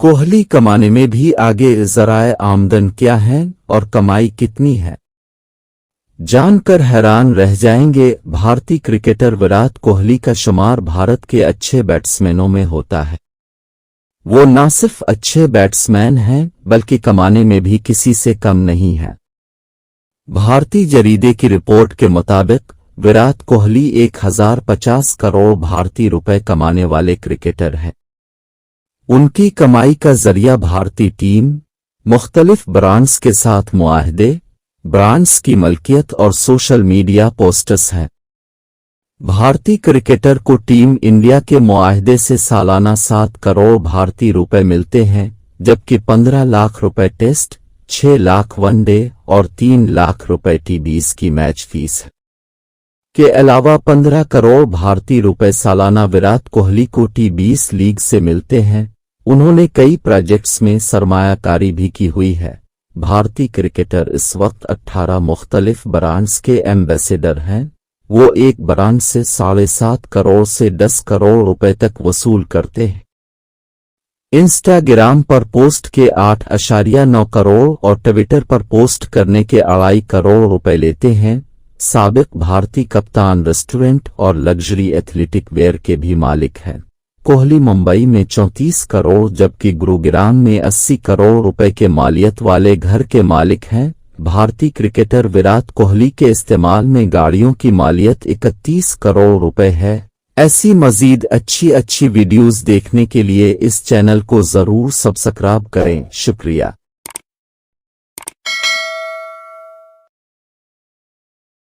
कोहली कमाने में भी आगे, ज़राए आमदन क्या है और कमाई कितनी है, जानकर हैरान रह जाएंगे। भारतीय क्रिकेटर विराट कोहली का शुमार भारत के अच्छे बैट्समैनों में होता है। वो न सिर्फ अच्छे बैट्समैन हैं बल्कि कमाने में भी किसी से कम नहीं है। भारतीय जरीदे की रिपोर्ट के मुताबिक विराट कोहली 1050 करोड़ भारतीय रुपए कमाने वाले क्रिकेटर हैं। उनकी कमाई का जरिया भारतीय टीम, मुख्तलिफ ब्रांड्स के साथ मुआहदे, ब्रांड्स की मलकियत और सोशल मीडिया पोस्ट्स हैं। भारतीय क्रिकेटर को टीम इंडिया के मुआहदे से सालाना 7 करोड़ भारतीय रुपए मिलते हैं, जबकि 15 लाख रुपए टेस्ट, 6 लाख वनडे और 3 लाख रुपए T20 की मैच फीस है। के अलावा 15 करोड़ भारतीय रुपए सालाना विराट कोहली को T20 लीग से मिलते हैं। उन्होंने कई प्रोजेक्ट्स में सरमायाकारी भी की हुई है। भारतीय क्रिकेटर इस वक्त 18 मुख्तलिफ ब्रांड्स के एम्बेसडर हैं। वो एक ब्रांड से 7.5 करोड़ से 10 करोड़ रुपए तक वसूल करते हैं। इंस्टाग्राम पर पोस्ट के 8.9 करोड़ और ट्विटर पर पोस्ट करने के 2.5 करोड़ रुपए लेते हैं। साबिक भारतीय कप्तान रेस्टोरेंट और लग्जरी एथलेटिक वेयर के भी मालिक हैं। कोहली मुंबई में 34 करोड़ जबकि गुरुग्राम में 80 करोड़ रुपए के मालियत वाले घर के मालिक हैं। भारतीय क्रिकेटर विराट कोहली के इस्तेमाल में गाड़ियों की मालियत 31 करोड़ रुपए है। ऐसी मजीद अच्छी वीडियोस देखने के लिए इस चैनल को जरूर सब्सक्राइब करें। शुक्रिया।